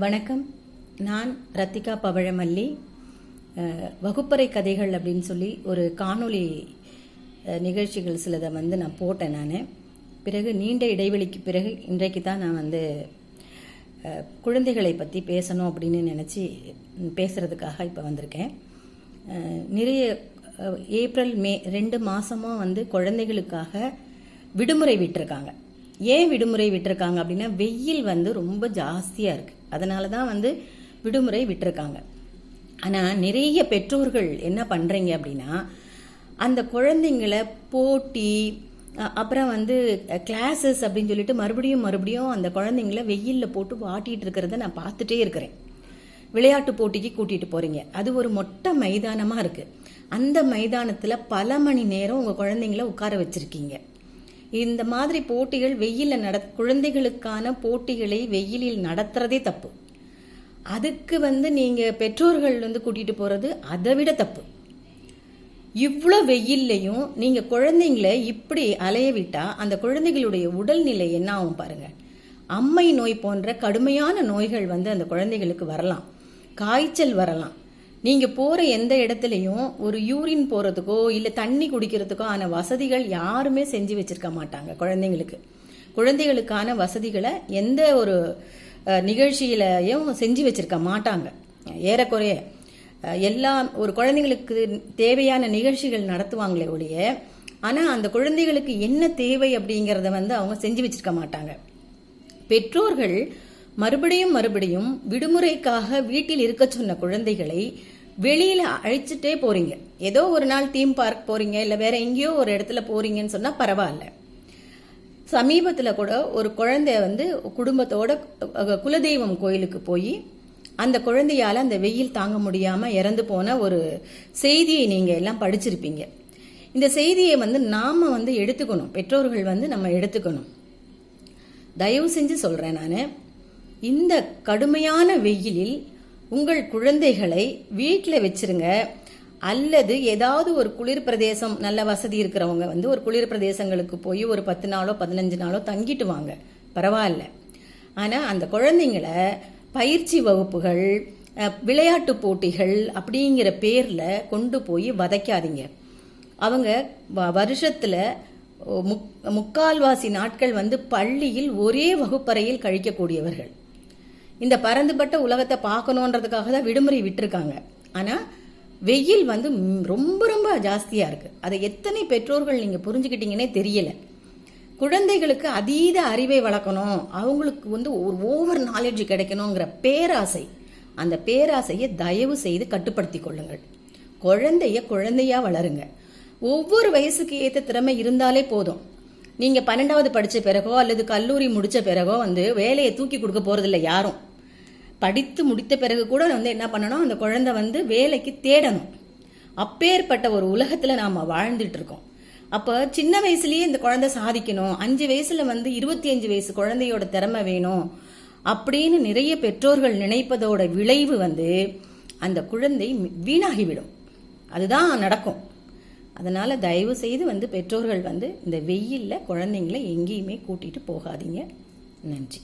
வணக்கம். நான் ரத்திகா பவழமல்லி. வகுப்பறை கதைகள் அப்படின்னு சொல்லி ஒரு காணொளி நிகழ்ச்சிகள் சிலதை நான் போட்டேன். பிறகு நீண்ட இடைவெளிக்கு பிறகு இன்றைக்கு தான் நான் குழந்தைகளை பற்றி பேசணும் அப்படின்னு நினச்சி பேசுகிறதுக்காக இப்போ வந்திருக்கேன். நிறைய ஏப்ரல் மே 2 மாதமாக குழந்தைகளுக்காக விடுமுறை விட்டுருக்காங்க. ஏன் விடுமுறை விட்டுருக்காங்க அப்படின்னா வெயில் ரொம்ப ஜாஸ்தியாக இருக்குது. அதனால தான் விடுமுறை விட்டுருக்காங்க. ஆனால் நிறைய பெற்றோர்கள் என்ன பண்ணுறீங்க அப்படின்னா அந்த குழந்தைங்களை போட்டி அப்புறம் கிளாஸஸ் அப்படின்னு சொல்லிட்டு மறுபடியும் அந்த குழந்தைங்கள வெயிலில் போட்டு வாட்டிகிட்டு இருக்கிறத நான் பார்த்துட்டே இருக்கிறேன். விளையாட்டு போட்டிக்கு கூட்டிகிட்டு போகிறீங்க. அது ஒரு மொட்டை மைதானமாக இருக்குது. அந்த மைதானத்தில் பல மணி நேரம் உங்கள் குழந்தைங்கள உட்கார வச்சுருக்கீங்க. இந்த மாதிரி போட்டிகள் வெயிலில் குழந்தைகளுக்கான போட்டிகளை வெயிலில் நடத்துறதே தப்பு. அதுக்கு நீங்கள் பெற்றோர்கள் கூட்டிகிட்டு போகிறது அதை விட தப்பு. இவ்வளோ வெயில்லையும் நீங்கள் குழந்தைங்கள இப்படி அலைய விட்டால் அந்த குழந்தைகளுடைய உடல்நிலை என்ன ஆகும் பாருங்கள். அம்மை நோய் போன்ற கடுமையான நோய்கள் அந்த குழந்தைகளுக்கு வரலாம். காய்ச்சல் வரலாம். நீங்கள் போகிற எந்த இடத்துலையும் ஒரு யூரின் போகிறதுக்கோ இல்லை தண்ணி குடிக்கிறதுக்கோ ஆன வசதிகள் யாருமே செஞ்சு வச்சுருக்க மாட்டாங்க. குழந்தைகளுக்கான வசதிகளை எந்த ஒரு நிகழ்ச்சியிலையும் செஞ்சு வச்சுருக்க மாட்டாங்க. ஏறக்குறைய எல்லாம் ஒரு குழந்தைங்களுக்கு தேவையான நிகழ்ச்சிகள் நடத்துவாங்களே ஒழிய, ஆனால் அந்த குழந்தைகளுக்கு என்ன தேவை அப்படிங்கிறத அவங்க செஞ்சு வச்சுருக்க மாட்டாங்க. பெற்றோர்கள் மறுபடியும் விடுமுறைக்காக வீட்டில் இருக்க சொன்ன குழந்தைகளை வெளியில் அழைச்சிட்டே போறீங்க. ஏதோ ஒரு நாள் தீம் பார்க் போறீங்க, இல்லை வேற எங்கேயோ ஒரு இடத்துல போறீங்கன்னு சொன்னால் பரவாயில்ல. சமீபத்தில் கூட ஒரு குழந்தை குடும்பத்தோட குலதெய்வம் கோயிலுக்கு போய் அந்த குழந்தையால் அந்த வெயில் தாங்க முடியாமல் இறந்து போன ஒரு செய்தியை நீங்கள் எல்லாம் படிச்சிருப்பீங்க. இந்த செய்தியை நாம் எடுத்துக்கணும். பெற்றோர்கள் நம்ம எடுத்துக்கணும். தயவு செஞ்சு சொல்கிறேன். நான் இந்த கடுமையான வெயிலில் உங்கள் குழந்தைகளை வீட்டில் வச்சிருங்க. அல்லது ஏதாவது ஒரு குளிர் பிரதேசம், நல்ல வசதி இருக்கிறவங்க ஒரு குளிர் பிரதேசங்களுக்கு போய் ஒரு 10 நாளோ 15 நாளோ தங்கிட்டு வாங்க, பரவாயில்ல. ஆனால் அந்த குழந்தைங்கள பயிற்சி வகுப்புகள், விளையாட்டு போட்டிகள் அப்படிங்கிற பேரில் கொண்டு போய் வதைக்காதீங்க. அவங்க வருஷத்தில் முக்கால்வாசி நாட்கள் பள்ளியில் ஒரே வகுப்பறையில் கழிக்கக்கூடியவர்கள். இந்த பரந்துபட்ட உலகத்தை பார்க்கணுன்றதுக்காக தான் விடுமுறை விட்டுருக்காங்க. ஆனால் வெயில் ரொம்ப ஜாஸ்தியாக இருக்குது. அதை எத்தனை பெற்றோர்கள் நீங்கள் புரிஞ்சுக்கிட்டீங்கன்னே தெரியல. குழந்தைகளுக்கு அதீத அறிவை வளர்க்கணும், அவங்களுக்கு ஒரு ஓவர் நாலேஜ் கிடைக்கணுங்கிற பேராசை, அந்த பேராசையை தயவு செய்து கட்டுப்படுத்தி கொள்ளுங்கள். குழந்தையா வளருங்க. ஒவ்வொரு வயசுக்கு ஏற்ற திறமை இருந்தாலே போதும். நீங்கள் 12வது படித்த பிறகோ அல்லது கல்லூரி முடித்த பிறகோ வேலையை தூக்கி கொடுக்க போகிறதில்ல யாரும். படித்து முடித்த பிறகு கூட என்ன பண்ணணும், அந்த குழந்தை வேலைக்கு தேடணும். அப்பேற்பட்ட ஒரு உலகத்தில் நாம் வாழ்ந்துட்டு இருக்கோம். அப்போ சின்ன வயசுலேயே இந்த குழந்தை சாதிக்கணும், 5 வயசில் 25 வயசு குழந்தையோட திறமை வேணும் அப்படின்னு நிறைய பெற்றோர்கள் நினைப்பதோட விளைவு அந்த குழந்தை வீணாகிவிடும். அதுதான் நடக்கும். அதனால் தயவு செய்து பெற்றோர்கள் இந்த வெயிலில் குழந்தைங்களை எங்கேயுமே கூட்டிகிட்டு போகாதீங்க. நன்றி.